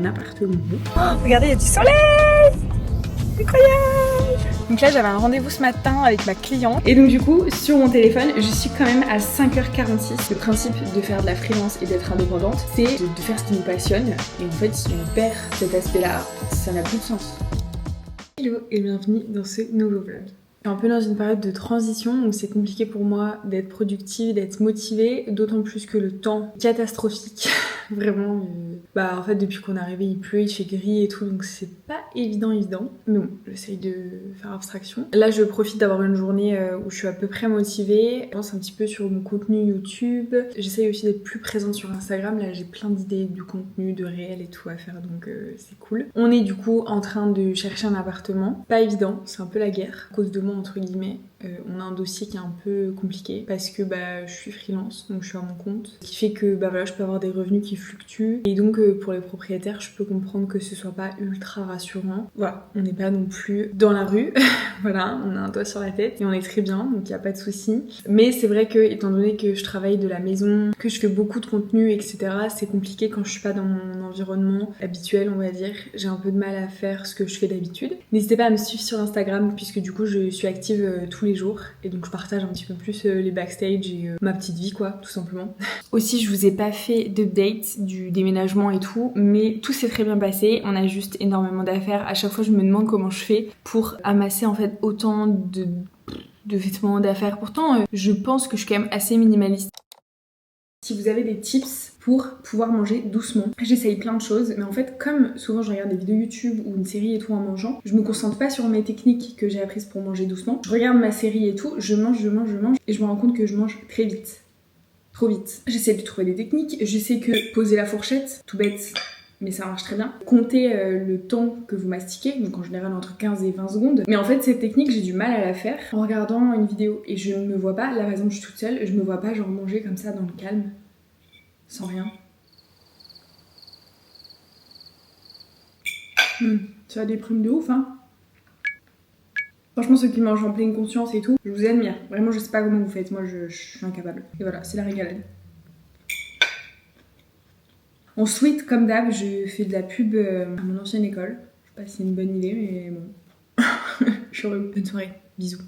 un appartement. Oh, regardez, il y a du soleil! Incroyable! Donc là j'avais un rendez-vous ce matin avec ma cliente et donc du coup sur mon téléphone je suis quand même à 5h46. Le principe de faire de la freelance et d'être indépendante c'est de faire ce qui nous passionne et en fait si on perd cet aspect là ça n'a plus de sens. Hello et bienvenue dans ce nouveau vlog. Je suis un peu dans une période de transition donc c'est compliqué pour moi d'être productive, d'être motivée, d'autant plus que le temps est catastrophique. Vraiment, en fait depuis qu'on est arrivé il pleut, il fait gris et tout donc c'est pas évident. Mais bon, j'essaye de faire abstraction. Là je profite d'avoir une journée où je suis à peu près motivée. Je pense un petit peu sur mon contenu YouTube. J'essaye aussi d'être plus présente sur Instagram. Là j'ai plein d'idées du contenu, de réel et tout à faire donc c'est cool. On est du coup en train de chercher un appartement. Pas évident, c'est un peu la guerre. À cause de moi entre guillemets. On a un dossier qui est un peu compliqué parce que je suis freelance donc je suis à mon compte. Ce qui fait que je peux avoir des revenus qui fluctuent et donc pour les propriétaires je peux comprendre que ce soit pas ultra rassurant. Voilà, on n'est pas non plus dans la rue. Voilà, on a un toit sur la tête et on est très bien donc il n'y a pas de souci. Mais c'est vrai que étant donné que je travaille de la maison, que je fais beaucoup de contenu etc, c'est compliqué quand je suis pas dans mon environnement habituel on va dire. J'ai un peu de mal à faire ce que je fais d'habitude. N'hésitez pas à me suivre sur Instagram puisque du coup je suis active tous les jours et donc je partage un petit peu plus les backstage et ma petite vie quoi tout simplement. Aussi je vous ai pas fait d'update du déménagement et tout mais tout s'est très bien passé, on a juste énormément d'affaires. À chaque fois je me demande comment je fais pour amasser en fait autant de vêtements, d'affaires. Pourtant je pense que je suis quand même assez minimaliste. Si vous avez des tips pour pouvoir manger doucement, j'essaye plein de choses, mais en fait, comme souvent je regarde des vidéos YouTube ou une série et tout en mangeant, je me concentre pas sur mes techniques que j'ai apprises pour manger doucement. Je regarde ma série et tout, je mange, et je me rends compte que je mange très vite. Trop vite. J'essaie de trouver des techniques, je sais que poser la fourchette, tout bête, mais ça marche très bien. Comptez le temps que vous mastiquez, donc en général entre 15 et 20 secondes. Mais en fait, cette technique, j'ai du mal à la faire en regardant une vidéo. Et je ne me vois pas, là par exemple, je suis toute seule, je me vois pas genre manger comme ça dans le calme, sans rien. Ça déprime de ouf, hein. Franchement, ceux qui mangent en pleine conscience et tout, je vous admire. Vraiment, je sais pas comment vous faites, moi je suis incapable. Et voilà, c'est la régalade. Ensuite, comme d'hab, je fais de la pub à mon ancienne école. Je sais pas si c'est une bonne idée, mais bon. Je suis heureuse. Bonne soirée. Bisous.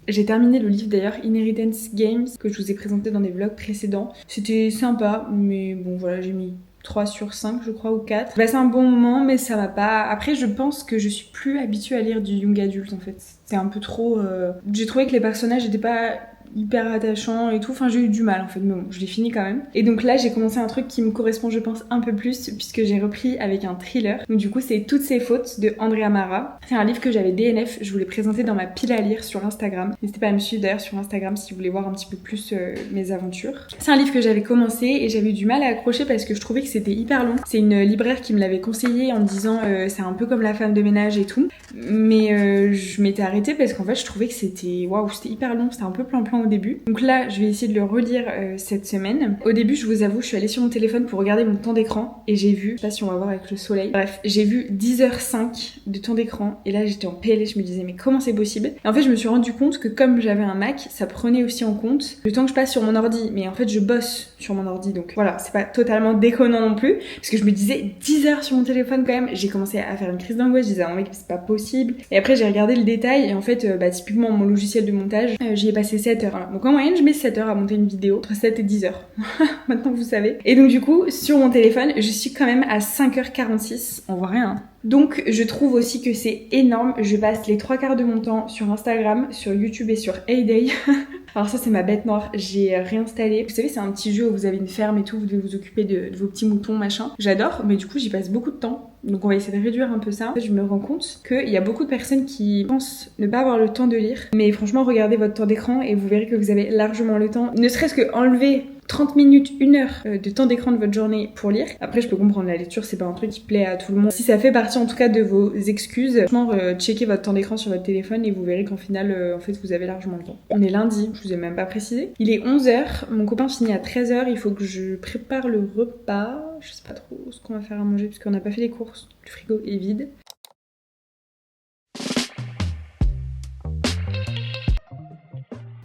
J'ai terminé le livre d'ailleurs Inheritance Games que je vous ai présenté dans des vlogs précédents. C'était sympa, mais bon voilà, j'ai mis 3 sur 5 je crois ou 4. C'est un bon moment mais ça m'a pas... Après je pense que je suis plus habituée à lire du young adult en fait. C'est un peu trop... J'ai trouvé que les personnages étaient pas hyper attachants et tout, enfin j'ai eu du mal en fait mais bon je l'ai fini quand même. Et donc là j'ai commencé un truc qui me correspond je pense un peu plus puisque j'ai repris avec un thriller. Donc du coup c'est Toutes ces fautes de Andrea Mara. C'est un livre que j'avais DNF, je vous l'ai présenté dans ma pile à lire sur Instagram. N'hésitez pas à me suivre d'ailleurs sur Instagram si vous voulez voir un petit peu plus mes aventures. C'est un livre que j'avais commencé et j'avais eu du mal à accrocher parce que je trouvais que c'était hyper long. C'est une libraire qui me l'avait conseillé en me disant c'est un peu comme La femme de ménage et tout. Mais je m'étais arrêtée parce qu'en fait je trouvais que c'était waouh, c'était hyper long, c'était un peu plan-plan au début. Donc là je vais essayer de le relire cette semaine. Au début je vous avoue je suis allée sur mon téléphone pour regarder mon temps d'écran et j'ai vu, je sais pas si on va voir avec le soleil, bref j'ai vu 10h05 de temps d'écran et là j'étais en PLS, je me disais mais comment c'est possible. Et en fait je me suis rendu compte que comme j'avais un Mac ça prenait aussi en compte le temps que je passe sur mon ordi, mais en fait je bosse sur mon ordi donc voilà c'est pas totalement déconnant non plus parce que je me disais 10 heures sur mon téléphone quand même. J'ai commencé à faire une crise d'angoisse, je disais oh mec c'est pas possible et après j'ai regardé le détail et en fait typiquement mon logiciel de montage j'y ai passé 7 heures. Voilà. Donc en moyenne je mets 7 heures à monter une vidéo, entre 7 et 10 heures. Maintenant vous savez. Et donc du coup sur mon téléphone je suis quand même à 5h46, on voit rien. Donc je trouve aussi que c'est énorme, je passe les 3 quarts de mon temps sur Instagram, sur YouTube et sur Heyday. Alors ça c'est ma bête noire, j'ai réinstallé. Vous savez c'est un petit jeu où vous avez une ferme et tout, vous devez vous occuper de vos petits moutons machin. J'adore, mais du coup j'y passe beaucoup de temps. Donc on va essayer de réduire un peu ça. Je me rends compte qu'il y a beaucoup de personnes qui pensent ne pas avoir le temps de lire. Mais franchement regardez votre temps d'écran et vous verrez que vous avez largement le temps. Ne serait-ce que enlever 30 minutes, 1 heure de temps d'écran de votre journée pour lire. Après je peux comprendre, la lecture c'est pas un truc qui plaît à tout le monde. Si ça fait partie en tout cas de vos excuses, franchement checkez votre temps d'écran sur votre téléphone et vous verrez qu'en final en fait vous avez largement le temps. On est lundi, je vous ai même pas précisé. Il est 11h, mon copain finit à 13h, il faut que je prépare le repas. Je sais pas trop ce qu'on va faire à manger parce qu'on n'a pas fait les courses, le frigo est vide.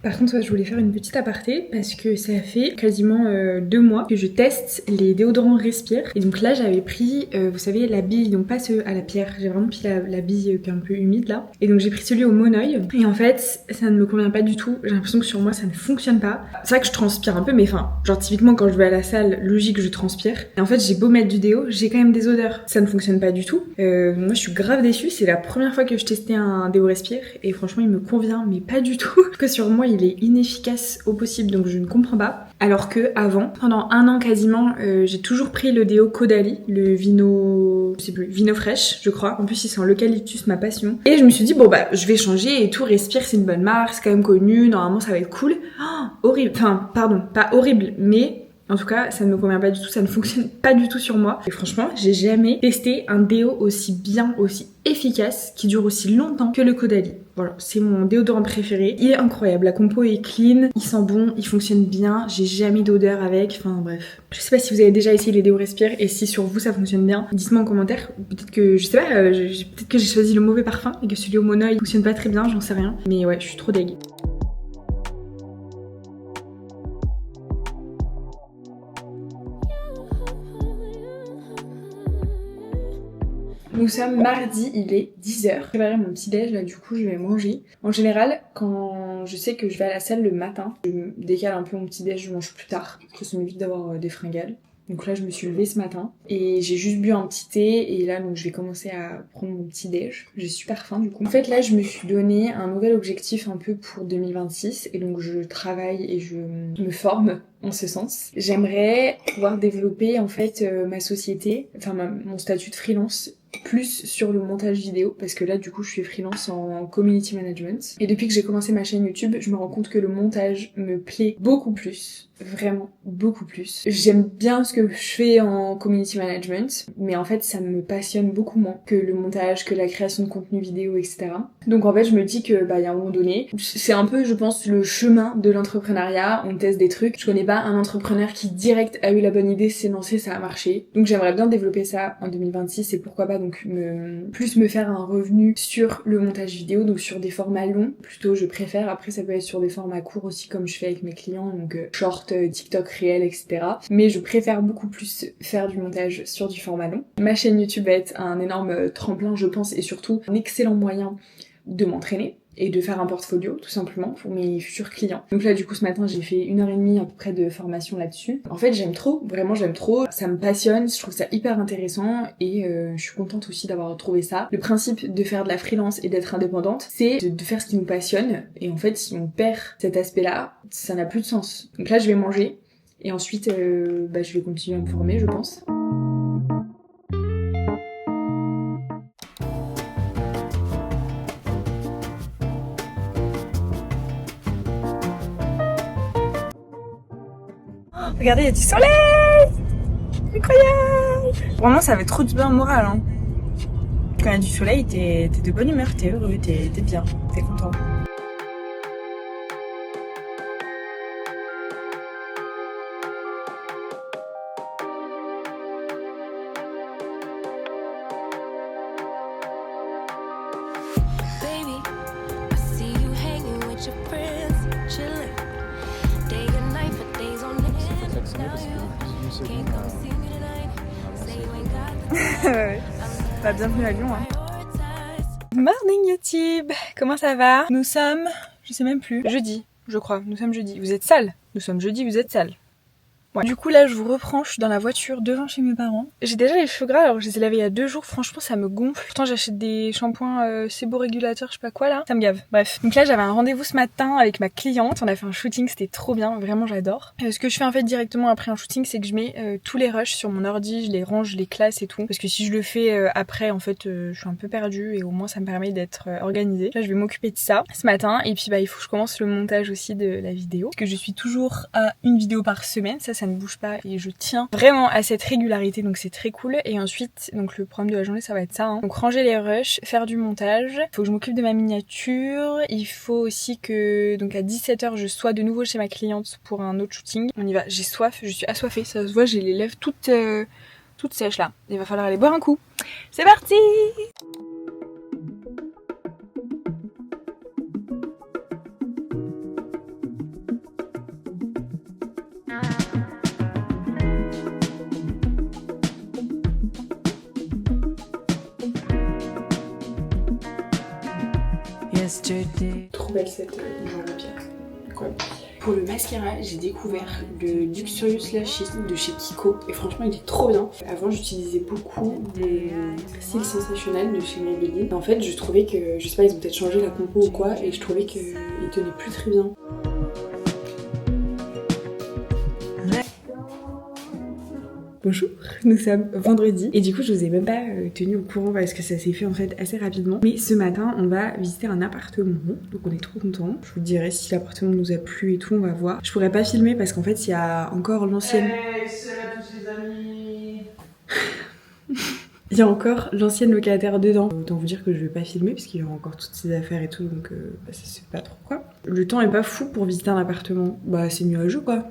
Par contre, ouais, je voulais faire une petite aparté parce que ça fait quasiment 2 mois que je teste les déodorants Respire. Et donc là, j'avais pris, vous savez, la bille, donc pas ceux à la pierre, j'ai vraiment pris la bille qui est un peu humide là. Et donc j'ai pris celui au monoeil. Et en fait, ça ne me convient pas du tout. J'ai l'impression que sur moi, ça ne fonctionne pas. C'est vrai que je transpire un peu, mais enfin, genre typiquement quand je vais à la salle, logique, je transpire. Et en fait, j'ai beau mettre du déo, j'ai quand même des odeurs. Ça ne fonctionne pas du tout. Moi, je suis grave déçue. C'est la première fois que je testais un déo Respire. Et franchement, il me convient, mais pas du tout. Parce que sur moi, il est inefficace au possible, donc je ne comprends pas. Alors que avant, pendant 1 an quasiment, j'ai toujours pris le déo Caudalie, le Vino, je sais plus, Vino fraîche, je crois. En plus, il sent l'eucalyptus, ma passion. Et je me suis dit bon bah, je vais changer et tout. Respire, c'est une bonne marque, c'est quand même connu. Normalement, ça va être cool. Oh, horrible. Enfin, pardon, pas horrible, mais en tout cas, ça ne me convient pas du tout, ça ne fonctionne pas du tout sur moi. Et franchement, j'ai jamais testé un déo aussi bien, aussi efficace, qui dure aussi longtemps que le Caudalie. Voilà, c'est mon déodorant préféré. Il est incroyable, la compo est clean, il sent bon, il fonctionne bien, j'ai jamais d'odeur avec, enfin bref. Je sais pas si vous avez déjà essayé les déos Respire et si sur vous ça fonctionne bien. Dites-moi en commentaire, peut-être que, je sais pas, peut-être que j'ai choisi le mauvais parfum et que celui au monoeil fonctionne pas très bien, j'en sais rien. Mais ouais, je suis trop deg. Nous sommes mardi, il est 10h. Je préparer mon petit déj, là du coup je vais manger. En général, quand je sais que je vais à la salle le matin, je me décale un peu mon petit déj, je mange plus tard. Ça m'évite d'avoir des fringales. Donc là je me suis levée ce matin et j'ai juste bu un petit thé et là donc je vais commencer à prendre mon petit déj. J'ai super faim du coup. En fait là je me suis donné un nouvel objectif un peu pour 2026 et donc je travaille et je me forme en ce sens. J'aimerais pouvoir développer en fait ma société, enfin mon statut de freelance plus sur le montage vidéo parce que là du coup je suis freelance en community management et depuis que j'ai commencé ma chaîne YouTube je me rends compte que le montage me plaît beaucoup plus, vraiment beaucoup plus. J'aime bien ce que je fais en community management mais en fait ça me passionne beaucoup moins que le montage, que la création de contenu vidéo, etc. Donc en fait je me dis que bah il y a un moment donné, c'est un peu je pense le chemin de l'entrepreneuriat, on teste des trucs. Je connais pas un entrepreneur qui direct a eu la bonne idée, s'est lancé, ça a marché. Donc j'aimerais bien développer ça en 2026 et pourquoi pas donc me faire un revenu sur le montage vidéo, donc sur des formats longs plutôt je préfère. Après ça peut être sur des formats courts aussi comme je fais avec mes clients, donc short, TikTok, réel, etc. Mais je préfère beaucoup plus faire du montage sur du format long. Ma chaîne YouTube va être un énorme tremplin je pense et surtout un excellent moyen de m'entraîner et de faire un portfolio tout simplement pour mes futurs clients. Donc là du coup ce matin j'ai fait 1h30 à peu près de formation là-dessus. En fait j'aime trop, vraiment j'aime trop, ça me passionne, je trouve ça hyper intéressant et je suis contente aussi d'avoir trouvé ça. Le principe de faire de la freelance et d'être indépendante, c'est de faire ce qui nous passionne et en fait si on perd cet aspect-là, ça n'a plus de sens. Donc là je vais manger et ensuite je vais continuer à me former je pense. Regardez, il y a du soleil! Incroyable! Vraiment, ça avait trop du bien au moral. Hein. Quand il y a du soleil, t'es de bonne humeur, t'es heureux, t'es bien, t'es content. Bah, bienvenue à Lyon. Hein. Morning YouTube, comment ça va? Nous sommes, je sais même plus, jeudi, je crois. Nous sommes jeudi. Vous êtes sale? Nous sommes jeudi, vous êtes sale. Ouais. Du coup là je vous reprends, je suis dans la voiture devant chez mes parents. J'ai déjà les cheveux gras alors je les ai lavés il y a 2 jours, franchement ça me gonfle. Pourtant j'achète des shampoings séborégulateur, je sais pas quoi là, ça me gave. Bref, donc là j'avais un rendez-vous ce matin avec ma cliente, on a fait un shooting, c'était trop bien, vraiment j'adore. Ce que je fais en fait directement après un shooting c'est que je mets tous les rushs sur mon ordi, je les range, je les classe et tout. Parce que si je le fais après en fait je suis un peu perdue et au moins ça me permet d'être organisée. Là je vais m'occuper de ça ce matin et puis il faut que je commence le montage aussi de la vidéo. Parce que je suis toujours à une vidéo par semaine, ça ne bouge pas et je tiens vraiment à cette régularité donc c'est très cool. Et ensuite donc le programme de la journée ça va être ça hein. Donc ranger les rushs, faire du montage, il faut que je m'occupe de ma miniature, il faut aussi que donc à 17h je sois de nouveau chez ma cliente pour un autre shooting. On y va, j'ai soif, je suis assoiffée, ça se voit, j'ai les lèvres toutes sèches là, il va falloir aller boire un coup. C'est parti! Trop belle cette genre de pierre. Quoi. Pour le mascara, j'ai découvert le Luxurious Lashes de chez Kiko et franchement il est trop bien. Avant j'utilisais beaucoup les cils sensationnels de chez Maybelline. En fait je trouvais que, je sais pas, ils ont peut-être changé la compo ou quoi et je trouvais qu'ils tenaient plus très bien. Bonjour, nous sommes vendredi et du coup je vous ai même pas tenu au courant parce que ça s'est fait en fait assez rapidement. Mais ce matin on va visiter un appartement, donc on est trop contents. Je vous dirai si l'appartement nous a plu et tout, on va voir. Je pourrais pas filmer parce qu'en fait il y a encore l'ancienne... Hey, salut à tous les amis. Il y a encore l'ancienne locataire dedans. Autant vous dire que je vais pas filmer parce qu'il y aura encore toutes ses affaires et tout, donc ça se fait pas trop quoi. Le temps est pas fou pour visiter un appartement, bah c'est nuageux quoi.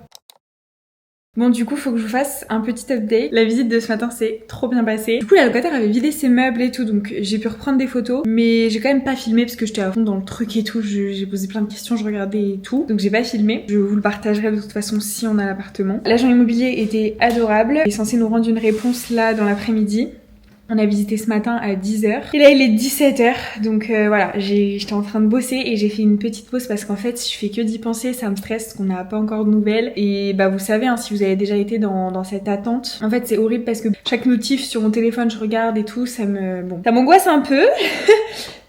Bon du coup faut que je vous fasse un petit update. La visite de ce matin s'est trop bien passée. Du coup la locataire avait vidé ses meubles et tout, donc j'ai pu reprendre des photos. Mais j'ai quand même pas filmé parce que j'étais à fond dans le truc et tout. J'ai posé plein de questions, je regardais et tout. Donc j'ai pas filmé. Je vous le partagerai de toute façon si on a l'appartement. L'agent immobilier était adorable. Il est censé nous rendre une réponse là dans l'après-midi. On a visité ce matin à 10h. Et là, il est 17h. Donc voilà, j'étais en train de bosser et j'ai fait une petite pause parce qu'en fait, je fais que d'y penser. Ça me stresse parce qu'on n'a pas encore de nouvelles. Et bah, vous savez, hein, si vous avez déjà été dans cette attente, en fait, c'est horrible parce que chaque notif sur mon téléphone, je regarde et tout, ça m'angoisse un peu.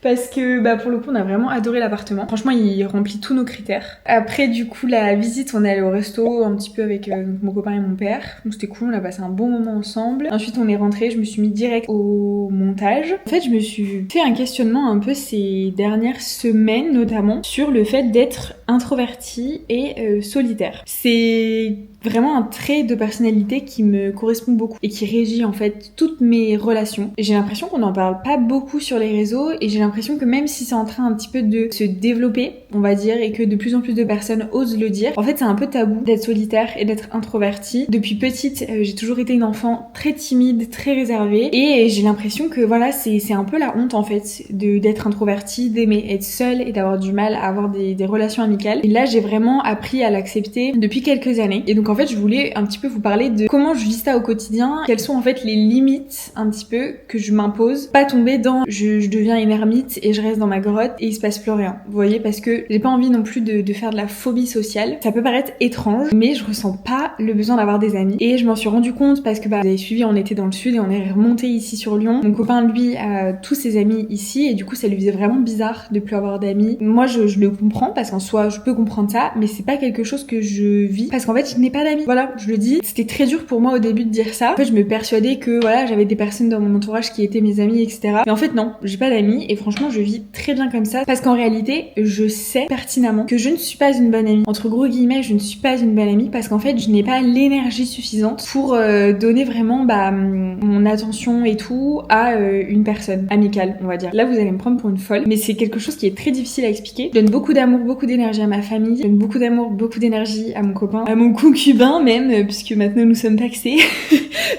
Parce que bah pour le coup on a vraiment adoré l'appartement. Franchement il remplit tous nos critères. Après du coup la visite on est allé au resto un petit peu avec mon copain et mon père. Donc c'était cool, on a passé un bon moment ensemble. Ensuite on est rentré, je me suis mis direct au montage. En fait je me suis fait un questionnement un peu ces dernières semaines notamment sur le fait d'être introvertie et solitaire. C'est vraiment un trait de personnalité qui me correspond beaucoup et qui régit en fait toutes mes relations. J'ai l'impression qu'on n'en parle pas beaucoup sur les réseaux et j'ai l'impression que même si c'est en train un petit peu de se développer, on va dire, et que de plus en plus de personnes osent le dire, en fait c'est un peu tabou d'être solitaire et d'être introvertie. Depuis petite, j'ai toujours été une enfant très timide, très réservée et j'ai l'impression que voilà, c'est un peu la honte en fait d'être introvertie, d'aimer être seule et d'avoir du mal à avoir des relations amicales. Et là j'ai vraiment appris à l'accepter depuis quelques années. Et donc en fait je voulais un petit peu vous parler de comment je vis ça au quotidien, quelles sont en fait les limites un petit peu que je m'impose, pas tomber dans je deviens une ermite et je reste dans ma grotte et il se passe plus rien, vous voyez, parce que j'ai pas envie non plus de faire de la phobie sociale. Ça peut paraître étrange mais je ressens pas le besoin d'avoir des amis et je m'en suis rendu compte parce que bah vous avez suivi, on était dans le sud et on est remonté ici sur Lyon. Mon copain lui a tous ses amis ici et du coup ça lui faisait vraiment bizarre de plus avoir d'amis. Moi je le comprends parce qu'en soi je peux comprendre ça mais c'est pas quelque chose que je vis parce qu'en fait je n'ai pas d'amis. Voilà, je le dis, c'était très dur pour moi au début de dire ça. En fait, je me persuadais que voilà, j'avais des personnes dans mon entourage qui étaient mes amis, etc. Mais en fait, non, j'ai pas d'amis et franchement, je vis très bien comme ça parce qu'en réalité, je sais pertinemment que je ne suis pas une bonne amie. Entre gros guillemets, je ne suis pas une bonne amie parce qu'en fait, je n'ai pas l'énergie suffisante pour donner vraiment mon attention et tout à une personne amicale, on va dire. Là, vous allez me prendre pour une folle, mais c'est quelque chose qui est très difficile à expliquer. Je donne beaucoup d'amour, beaucoup d'énergie à ma famille, je donne beaucoup d'amour, beaucoup d'énergie à mon copain, à mon concubin même, puisque maintenant nous sommes paxés.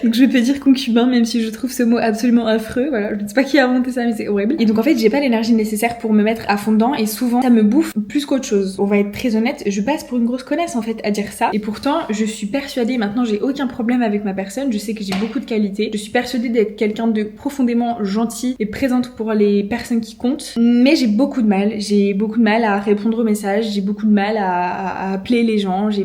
Donc je peux dire concubin même si je trouve ce mot absolument affreux, voilà, je ne sais pas qui a inventé ça mais c'est horrible. Et donc en fait j'ai pas l'énergie nécessaire pour me mettre à fond dedans et souvent ça me bouffe plus qu'autre chose. On va être très honnête, je passe pour une grosse connasse en fait à dire ça et pourtant je suis persuadée, maintenant j'ai aucun problème avec ma personne, je sais que j'ai beaucoup de qualités, je suis persuadée d'être quelqu'un de profondément gentil et présente pour les personnes qui comptent, mais j'ai beaucoup de mal à répondre aux messages, j'ai beaucoup de mal à appeler les gens, j'ai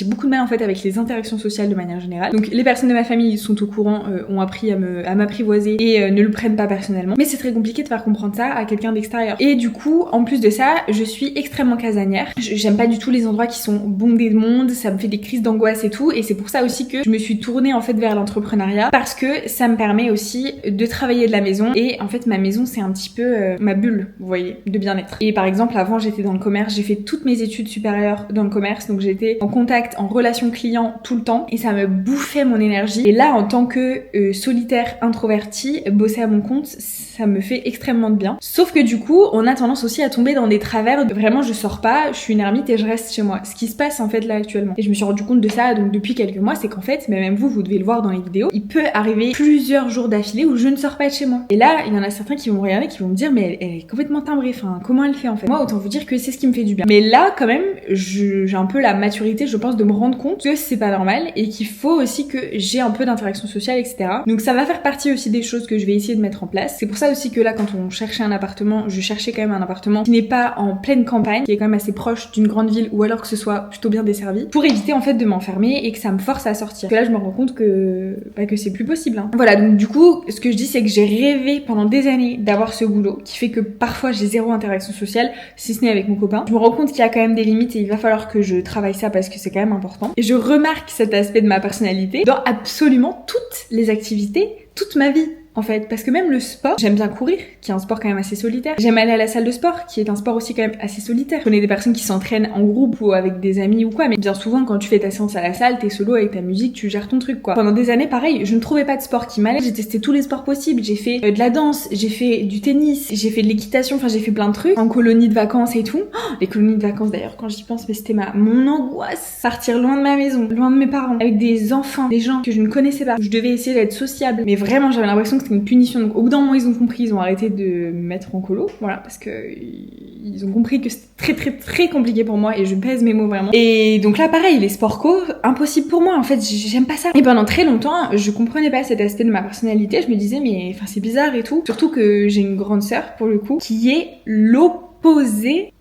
beaucoup de mal en fait avec les interactions sociales de manière générale. Donc les personnes de ma famille sont au courant, ont appris à m'apprivoiser et ne le prennent pas personnellement. Mais c'est très compliqué de faire comprendre ça à quelqu'un d'extérieur. Et du coup, en plus de ça, je suis extrêmement casanière. J'aime pas du tout les endroits qui sont bondés de monde, ça me fait des crises d'angoisse et tout. Et c'est pour ça aussi que je me suis tournée en fait vers l'entrepreneuriat parce que ça me permet aussi de travailler de la maison. Et en fait, ma maison c'est un petit peu ma bulle, vous voyez, de bien-être. Et par exemple, avant j'étais dans le commerce, j'ai fait toutes mes études supérieures dans le commerce, donc j'étais en contact, en relation client tout le temps et ça me bouffait mon énergie. Et là, en tant que solitaire introvertie, bosser à mon compte, ça me fait extrêmement de bien. Sauf que du coup, on a tendance aussi à tomber dans des travers de vraiment je sors pas, je suis une ermite et je reste chez moi. Ce qui se passe en fait là actuellement. Et je me suis rendu compte de ça donc depuis quelques mois, c'est qu'en fait, mais même vous devez le voir dans les vidéos, il peut arriver plusieurs jours d'affilée où je ne sors pas de chez moi. Et là, il y en a certains qui vont me regarder, qui vont me dire mais elle est complètement timbrée, enfin comment elle fait en fait. Moi, autant vous dire que c'est ce qui me fait du bien. Mais là, quand même, j'ai un peu la maturité, je pense, de me rendre compte que c'est pas normal et qu'il faut aussi que j'ai un peu d'interaction sociale, etc. Donc ça va faire partie aussi des choses que je vais essayer de mettre en place. C'est pour ça aussi que là, quand on cherchait un appartement, je cherchais quand même un appartement qui n'est pas en pleine campagne, qui est quand même assez proche d'une grande ville, ou alors que ce soit plutôt bien desservi, pour éviter en fait de m'enfermer et que ça me force à sortir. Parce que là, je me rends compte que c'est plus possible. Hein. Voilà, donc du coup, ce que je dis, c'est que j'ai rêvé pendant des années d'avoir ce boulot, qui fait que parfois j'ai zéro interaction sociale, si ce n'est avec mon copain. Je me rends compte qu'il y a quand même des limites et il va falloir que je travaille ça parce que c'est quand même important. Et je remarque cet aspect de ma personnalité dans absolument toutes les activités, toute ma vie. En fait, parce que même le sport, j'aime bien courir, qui est un sport quand même assez solitaire. J'aime aller à la salle de sport, qui est un sport aussi quand même assez solitaire. Je connais des personnes qui s'entraînent en groupe ou avec des amis ou quoi, mais bien souvent quand tu fais ta séance à la salle, t'es solo avec ta musique, tu gères ton truc quoi. Pendant des années, pareil, je ne trouvais pas de sport qui m'allait. J'ai testé tous les sports possibles. J'ai fait de la danse, j'ai fait du tennis, j'ai fait de l'équitation, enfin j'ai fait plein de trucs en colonie de vacances et tout. Oh, les colonies de vacances d'ailleurs, quand j'y pense, mais c'était mon angoisse. Partir loin de ma maison, loin de mes parents, avec des enfants, des gens que je ne connaissais pas. Je devais essayer d'être sociable, mais vraiment j'avais l'impression que c'était une punition. Donc au bout d'un moment ils ont compris, ils ont arrêté de me mettre en colo, voilà, parce que ils ont compris que c'était très très très compliqué pour moi et je pèse mes mots vraiment. Et donc là pareil, les sports co, impossible pour moi en fait, j'aime pas ça. Et pendant très longtemps, je comprenais pas cet aspect de ma personnalité, je me disais mais enfin c'est bizarre et tout. Surtout que j'ai une grande sœur pour le coup qui est l'opposé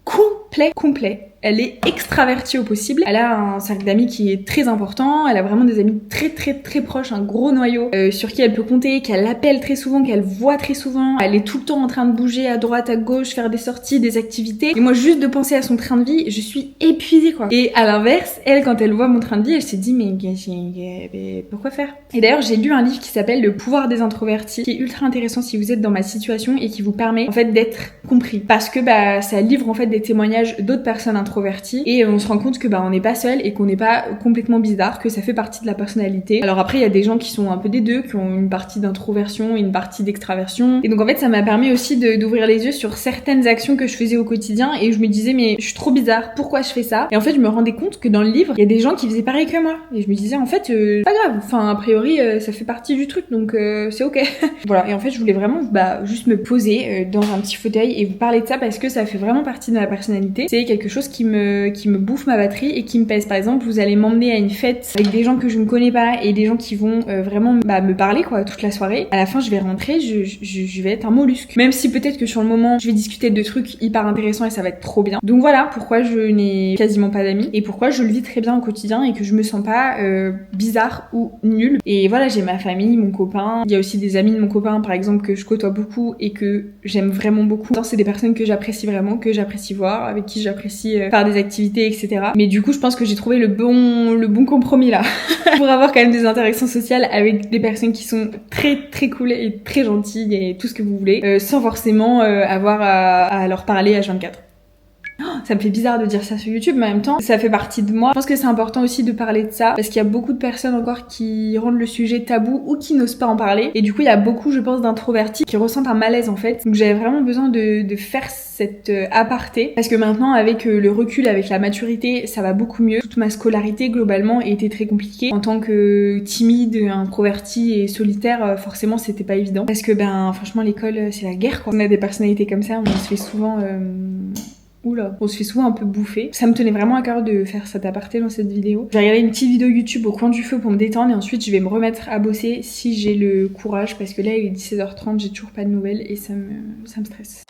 complet. Elle est extravertie au possible. Elle a un cercle d'amis qui est très important. Elle a vraiment des amis très très très proches, un gros noyau sur qui elle peut compter, qu'elle appelle très souvent, qu'elle voit très souvent. Elle est tout le temps en train de bouger à droite, à gauche, faire des sorties, des activités. Et moi, juste de penser à son train de vie, je suis épuisée quoi. Et à l'inverse, elle, quand elle voit mon train de vie, elle se dit mais pourquoi faire? Et d'ailleurs, j'ai lu un livre qui s'appelle Le pouvoir des introvertis, qui est ultra intéressant si vous êtes dans ma situation et qui vous permet en fait d'être compris. Parce que ça livre en fait des témoignages d'autres personnes introverties et on se rend compte que on n'est pas seul et qu'on n'est pas complètement bizarre, que ça fait partie de la personnalité. Alors après il y a des gens qui sont un peu des deux, qui ont une partie d'introversion et une partie d'extraversion, et donc en fait ça m'a permis aussi d'ouvrir les yeux sur certaines actions que je faisais au quotidien et je me disais mais je suis trop bizarre, pourquoi je fais ça? Et en fait je me rendais compte que dans le livre il y a des gens qui faisaient pareil que moi et je me disais en fait pas grave, enfin a priori ça fait partie du truc donc c'est ok. Voilà, et en fait je voulais vraiment juste me poser dans un petit fauteuil et vous parler de ça parce que ça fait vraiment partie de ma personnalité. C'est quelque chose qui me bouffe ma batterie et qui me pèse. Par exemple, vous allez m'emmener à une fête avec des gens que je ne connais pas et des gens qui vont vraiment me parler quoi toute la soirée. À la fin, je vais rentrer, je vais être un mollusque. Même si peut-être que sur le moment, je vais discuter de trucs hyper intéressants et ça va être trop bien. Donc voilà pourquoi je n'ai quasiment pas d'amis et pourquoi je le vis très bien au quotidien et que je me sens pas bizarre ou nulle. Et voilà, j'ai ma famille, mon copain. Il y a aussi des amis de mon copain, par exemple, que je côtoie beaucoup et que j'aime vraiment beaucoup. C'est des personnes que j'apprécie vraiment, que j'apprécie voir, avec qui j'apprécie faire des activités, etc. Mais du coup, je pense que j'ai trouvé le bon compromis là pour avoir quand même des interactions sociales avec des personnes qui sont très très cool et très gentilles et tout ce que vous voulez, sans forcément avoir à leur parler H24. Ça me fait bizarre de dire ça sur YouTube, mais en même temps, ça fait partie de moi. Je pense que c'est important aussi de parler de ça, parce qu'il y a beaucoup de personnes encore qui rendent le sujet tabou ou qui n'osent pas en parler. Et du coup, il y a beaucoup, je pense, d'introvertis qui ressentent un malaise en fait. Donc j'avais vraiment besoin de faire cette aparté, parce que maintenant, avec le recul, avec la maturité, ça va beaucoup mieux. Toute ma scolarité, globalement, était très compliquée. En tant que timide, introvertie et solitaire, forcément, c'était pas évident. Parce que, franchement, l'école, c'est la guerre, quoi. On a des personnalités comme ça, on se fait souvent... on se fait souvent un peu bouffer. Ça me tenait vraiment à cœur de faire cet aparté dans cette vidéo. Je vais regarder une petite vidéo YouTube au coin du feu pour me détendre et ensuite je vais me remettre à bosser si j'ai le courage parce que là il est 17h30, j'ai toujours pas de nouvelles et ça me stresse.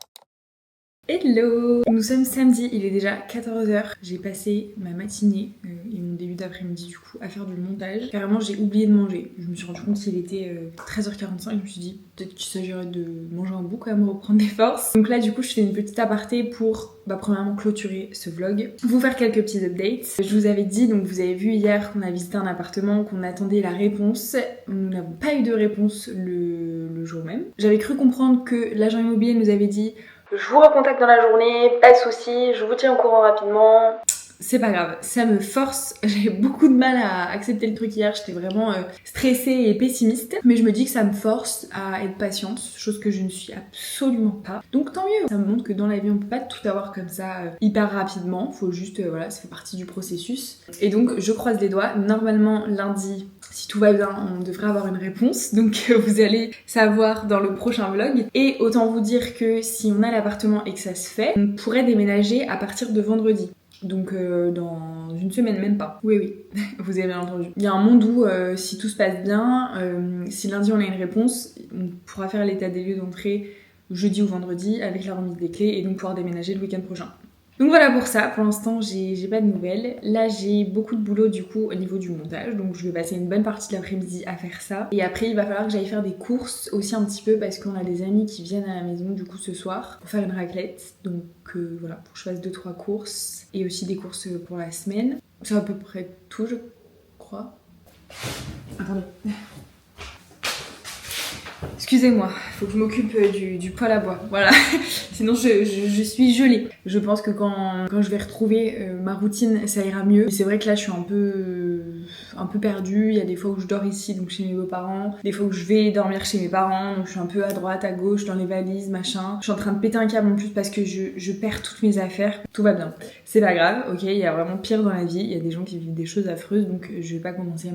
Hello! Nous sommes samedi, il est déjà 14h. J'ai passé ma matinée et mon début d'après-midi du coup à faire du montage. Carrément j'ai oublié de manger. Je me suis rendu compte qu'il était 13h45 et je me suis dit peut-être qu'il s'agirait de manger un bout quand même, reprendre des forces. Donc là du coup je fais une petite aparté pour premièrement clôturer ce vlog. Vous faire quelques petits updates. Je vous avais dit, donc vous avez vu hier qu'on a visité un appartement, qu'on attendait la réponse. Nous n'avons pas eu de réponse le jour même. J'avais cru comprendre que l'agent immobilier nous avait dit je vous recontacte dans la journée, pas de soucis, je vous tiens au courant rapidement. C'est pas grave, ça me force. J'avais beaucoup de mal à accepter le truc hier, j'étais vraiment stressée et pessimiste. Mais je me dis que ça me force à être patiente, chose que je ne suis absolument pas. Donc tant mieux. Ça me montre que dans la vie, on peut pas tout avoir comme ça hyper rapidement. Faut juste, voilà, ça fait partie du processus. Et donc je croise les doigts. Normalement, lundi, si tout va bien, on devrait avoir une réponse. Donc vous allez savoir dans le prochain vlog. Et autant vous dire que si on a l'appartement et que ça se fait, on pourrait déménager à partir de vendredi. Donc dans une semaine, même pas. Oui, vous avez bien entendu. Il y a un monde où si tout se passe bien, si lundi on a une réponse, on pourra faire l'état des lieux d'entrée jeudi ou vendredi avec la remise des clés et donc pouvoir déménager le week-end prochain. Donc voilà pour ça, pour l'instant j'ai pas de nouvelles. Là j'ai beaucoup de boulot du coup au niveau du montage, donc je vais passer une bonne partie de l'après-midi à faire ça. Et après il va falloir que j'aille faire des courses aussi un petit peu parce qu'on a des amis qui viennent à la maison du coup ce soir pour faire une raclette. Donc voilà, pour que je fasse 2-3 courses et aussi des courses pour la semaine. C'est à peu près tout je crois. Attendez. Excusez-moi, faut que je m'occupe du poêle à bois, voilà, sinon je suis gelée. Je pense que quand je vais retrouver ma routine, ça ira mieux. Mais c'est vrai que là je suis un peu perdue, il y a des fois où je dors ici, donc chez mes beaux-parents, des fois où je vais dormir chez mes parents, donc je suis un peu à droite, à gauche, dans les valises, machin. Je suis en train de péter un câble en plus parce que je perds toutes mes affaires, tout va bien. C'est pas grave, ok, il y a vraiment pire dans la vie, il y a des gens qui vivent des choses affreuses, donc je vais pas commencer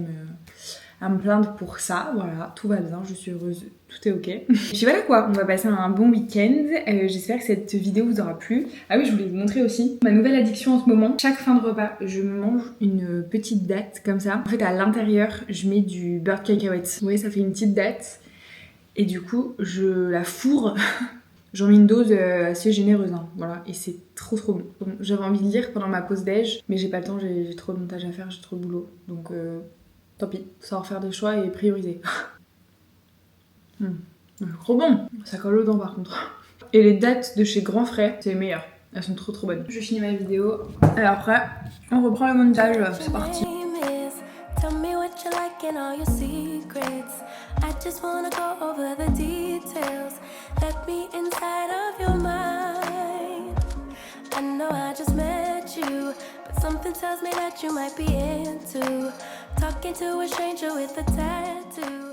à me plaindre pour ça, voilà, tout va bien, je suis heureuse, tout est ok. Et puis voilà quoi, on va passer un bon week-end, j'espère que cette vidéo vous aura plu. Ah oui, je voulais vous montrer aussi ma nouvelle addiction en ce moment. Chaque fin de repas, je me mange une petite date comme ça. En fait, à l'intérieur, je mets du beurre de cacahuète. Vous voyez, ça fait une petite date. Et du coup, je la fourre. J'en mets une dose assez généreuse, hein, voilà, et c'est trop bon. J'avais envie de lire pendant ma pause déj, mais j'ai pas le temps, j'ai trop de montage à faire, j'ai trop de boulot, donc tant pis, savoir faire des choix et prioriser. Trop bon, ça colle aux dents par contre. Et les dates de chez Grand Frère, c'est les meilleures, elles sont trop bonnes. Je finis ma vidéo, et après, on reprend le montage, c'est parti. I just wanna go over the details. Let me inside of your mind. I know I just met you, but something tells me that you might be into talking to a stranger with a tattoo.